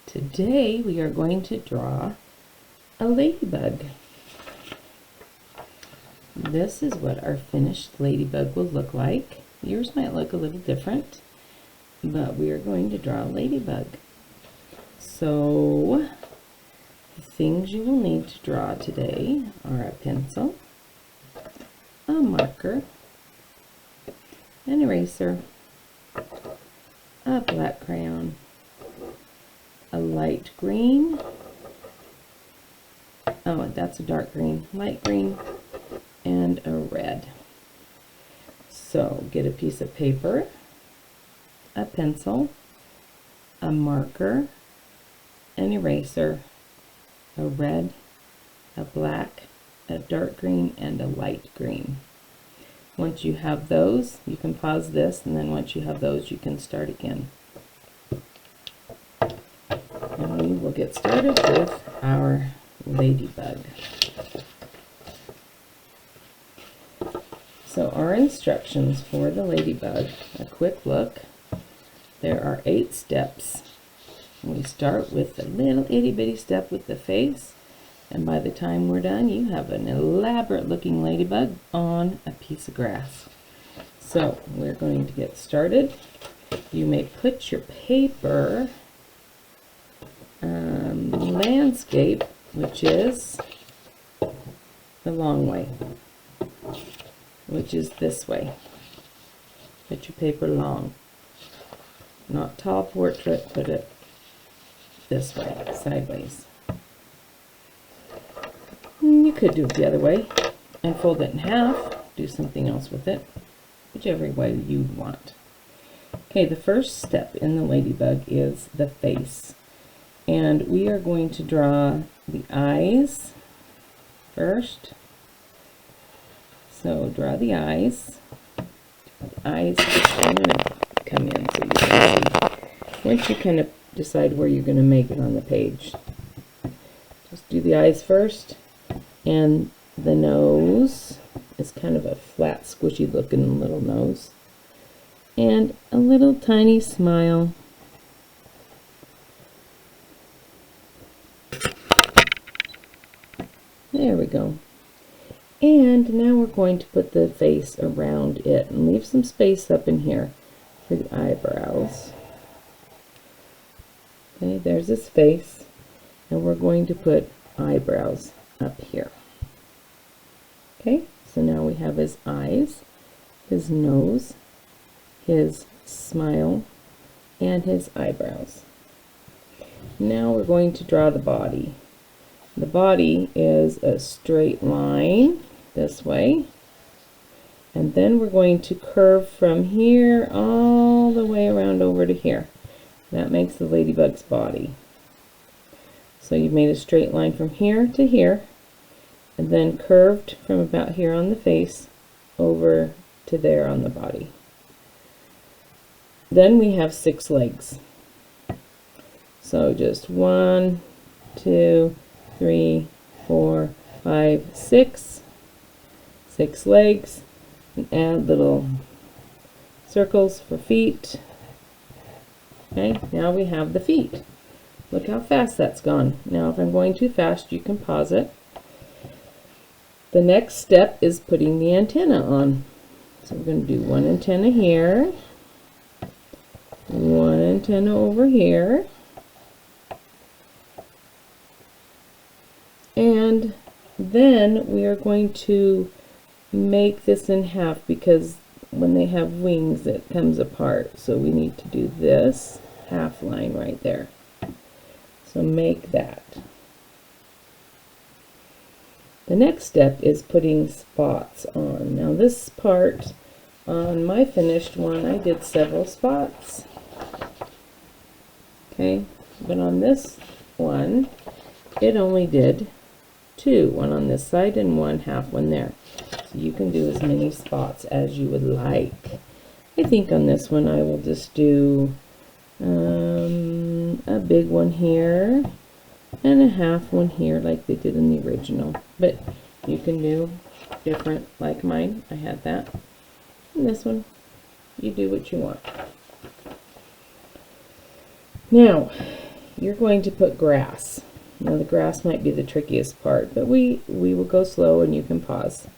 Today we are going to draw a ladybug. This is what our finished ladybug will look like. Yours might look a little different, but we are going to draw a ladybug. So the things you will need to draw today are a pencil, a marker, an eraser, a black crayon, a light green, that's a dark green, light green, and a red. So get a piece of paper, a pencil, a marker, an eraser, a red, a black, a dark green, and a light green. Once you have those, you can pause this, and then once you have those, you can start again. And we will get started with our ladybug. So our instructions for the ladybug, a quick look. There are 8 steps. We start with a little itty bitty step with the face, and by the time we're done, you have an elaborate looking ladybug on a piece of grass. So we're going to get started. You may put your paper landscape, which is the long way, which is this way. Put your paper long, not tall portrait, put it this way, sideways. You could do it the other way and fold it in half, do something else with it, whichever way you want. Okay, the first step in the ladybug is the face. And we are going to draw the eyes first. So draw the eyes. I'm going to come in so you can see. Once you kind of decide where you're going to make it on the page, just do the eyes first. And the nose is kind of a flat, squishy looking little nose. And a little tiny smile. There we go. And now we're going to put the face around it and leave some space up in here for the eyebrows. Okay, there's his face, and we're going to put eyebrows up here. Okay, so now we have his eyes, his nose, his smile, and his eyebrows. Now we're going to draw the body. The body is a straight line this way, and then we're going to curve from here all the way around over to here. That makes the ladybug's body. So you've made a straight line from here to here, and then curved from about here on the face over to there on the body. Then we have 6 legs. So just 1, 2, 3, 4, 5, 6. 6 legs, and add little circles for feet. Okay, now we have the feet. Look how fast that's gone. Now if I'm going too fast, you can pause it. The next step is putting the antenna on. So we're going to do 1 antenna here, 1 antenna over here, and then we are going to make this in half, because when they have wings it comes apart, so we need to do this half line right there. So make that. The next step is putting spots on. Now this part, on my finished one, I did several spots. Okay, but on this one, it only did 2, one on this side and one half one there. So you can do as many spots as you would like. I think on this one I will just do a big one here and a half one here like they did in the original. But you can do different like mine. I had that. And this one, you do what you want. Now, you're going to put grass. Now the grass might be the trickiest part, but we will go slow and you can pause.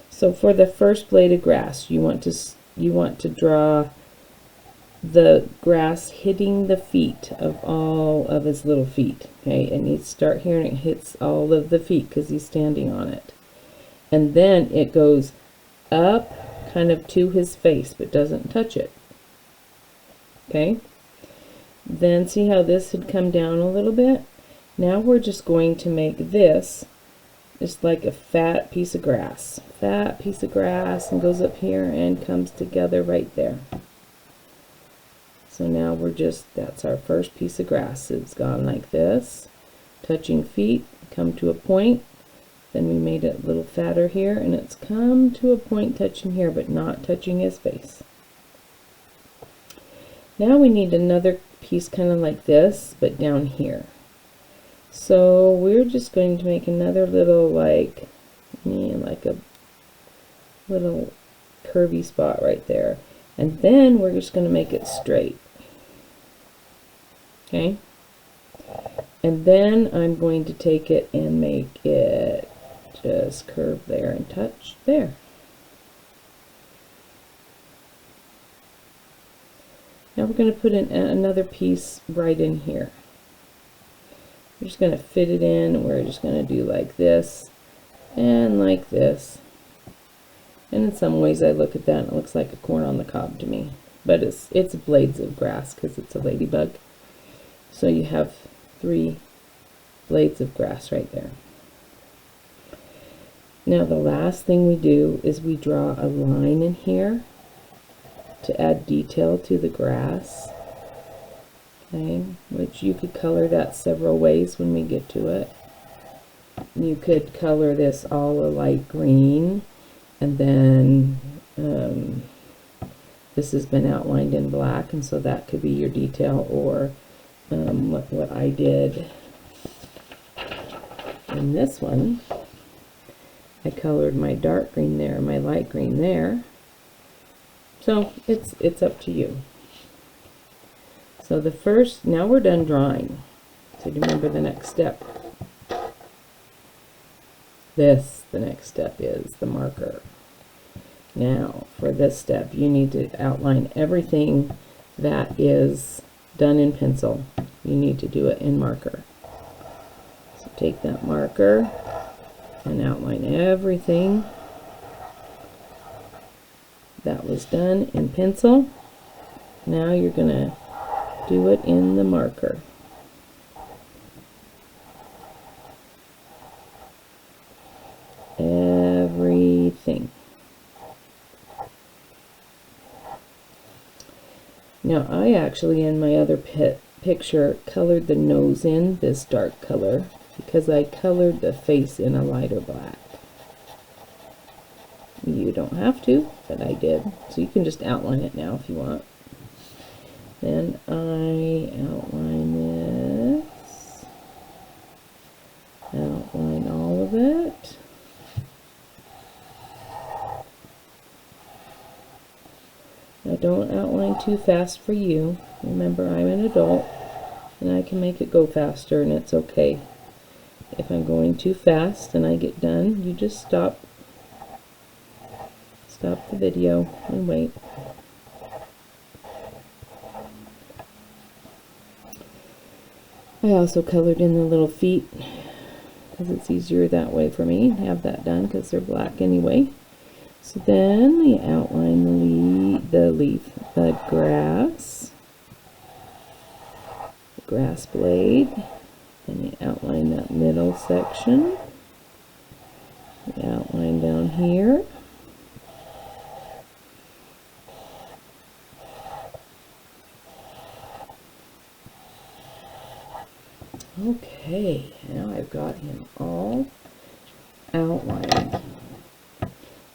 So for the first blade of grass, you want to draw the grass hitting the feet of all of his little feet. Okay, it needs to start here and it hits all of the feet because he's standing on it. And then it goes up kind of to his face but doesn't touch it. Okay, then see how this had come down a little bit? Now we're just going to make this just like a fat piece of grass. Fat piece of grass, and goes up here and comes together right there. So now that's our first piece of grass. It's gone like this, touching feet, come to a point. Then we made it a little fatter here, and it's come to a point touching here, but not touching his face. Now we need another piece kind of like this, but down here. So we're just going to make another little like a little curvy spot right there. And then we're just going to make it straight. Okay? And then I'm going to take it and make it just curve there and touch there. Now we're going to put in another piece right in here. We're just going to fit it in. We're just going to do like this and like this. And in some ways I look at that and it looks like a corn on the cob to me. But it's blades of grass because it's a ladybug. So you have 3 blades of grass right there. Now the last thing we do is we draw a line in here to add detail to the grass. Okay, which you could color that several ways when we get to it. You could color this all a light green, and then this has been outlined in black, and so that could be your detail, or what I did in this one. I colored my dark green there, my light green there. So it's up to you. So now we're done drawing. So remember the next step. The next step is the marker. Now for this step you need to outline everything that is done in pencil. You need to do it in marker. So take that marker and outline everything that was done in pencil. Now you're going to do it in the marker. Everything. Now I actually in my other picture colored the nose in this dark color because I colored the face in a lighter black. You don't have to, but I did. So you can just outline it now if you want. Then I outline this. Outline all of it. Now don't outline too fast for you. Remember, I'm an adult and I can make it go faster, and it's okay. If I'm going too fast and I get done, you just stop the video and wait. I also colored in the little feet because it's easier that way for me to have that done because they're black anyway. So then we outline the grass blade, and you outline that middle section. We outline down here. Okay, now I've got him all outlined.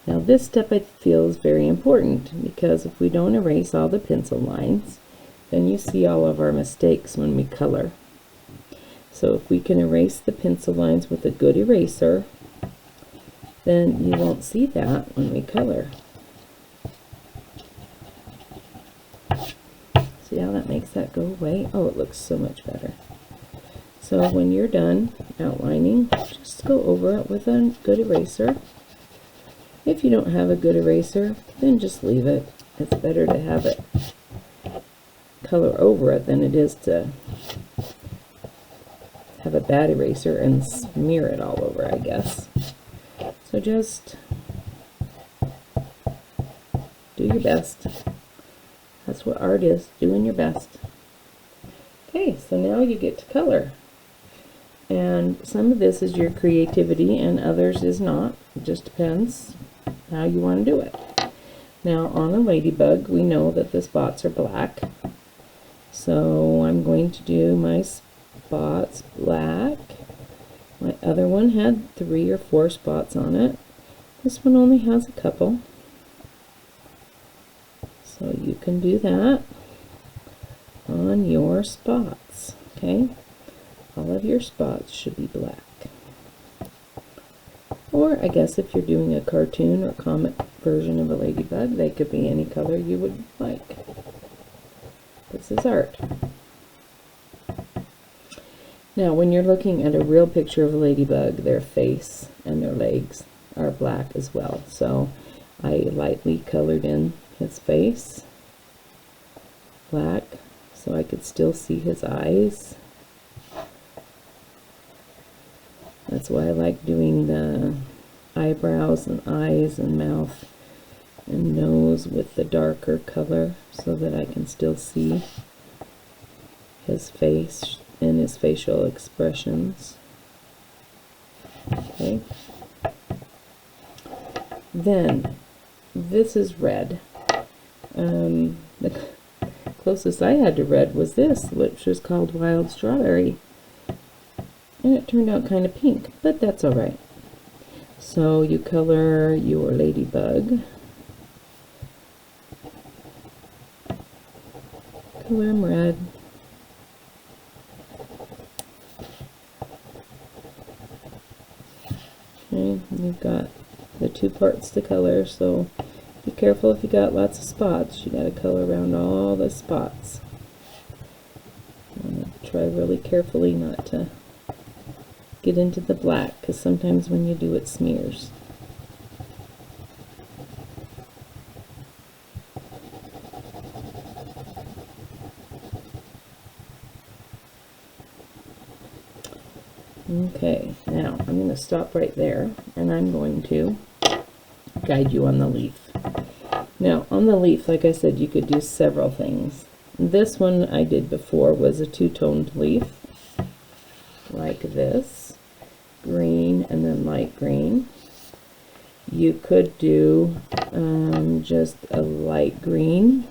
Now this step I feel is very important because if we don't erase all the pencil lines, then you see all of our mistakes when we color. So if we can erase the pencil lines with a good eraser, then you won't see that when we color. See how that makes that go away? Oh, it looks so much better. So when you're done outlining, just go over it with a good eraser. If you don't have a good eraser, then just leave it. It's better to have it color over it than it is to have a bad eraser and smear it all over, I guess. So just do your best. That's what art is, doing your best. Okay, so now you get to color. And some of this is your creativity and others is not. It just depends how you want to do it. Now on a ladybug, we know that the spots are black. So I'm going to do my spots black. My other one had 3 or 4 spots on it. This one only has a couple. So you can do that on your spots, okay? All of your spots should be black. Or I guess if you're doing a cartoon or comic version of a ladybug, they could be any color you would like. This is art. Now when you're looking at a real picture of a ladybug, their face and their legs are black as well. So I lightly colored in his face black so I could still see his eyes. That's why I like doing the eyebrows and eyes and mouth and nose with the darker color so that I can still see his face and his facial expressions. Okay. Then this is red. The closest I had to red was this, which was called Wild Strawberry. And it turned out kind of pink, but that's alright. So you color your ladybug. Color him red. Okay, you've got the 2 parts to color, so be careful if you got lots of spots. You got to color around all the spots. I'm going to try really carefully not to get into the black, because sometimes when you do it smears. Okay, now I'm going to stop right there and I'm going to guide you on the leaf. Now on the leaf, like I said, you could do several things. This one I did before was a 2-toned leaf, like this, green and then light green. You could do just a light green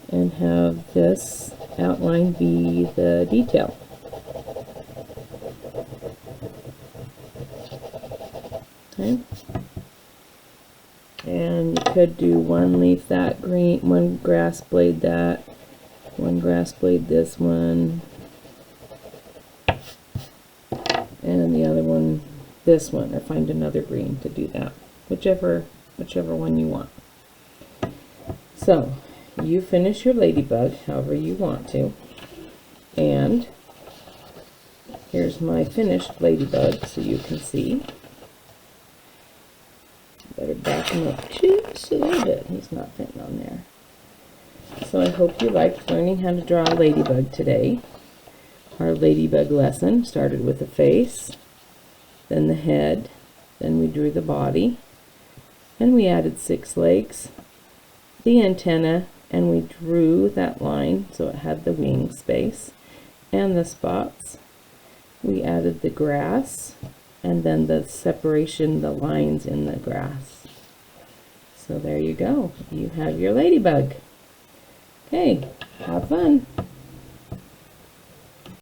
and have this outline be the detail. Okay. And you could do one leaf that green, one grass blade that, one grass blade this one, and the other one this one, or find another green to do that, whichever one you want. So you finish your ladybug however you want to, and here's my finished ladybug so you can see. Better back him up just a little bit. He's not fitting on there. So I hope you liked learning how to draw a ladybug today. Our ladybug lesson started with the face, then the head, then we drew the body, then we added 6 legs, the antenna, and we drew that line so it had the wing space and the spots. We added the grass and then the separation, the lines in the grass. So there you go. You have your ladybug. Okay, have fun.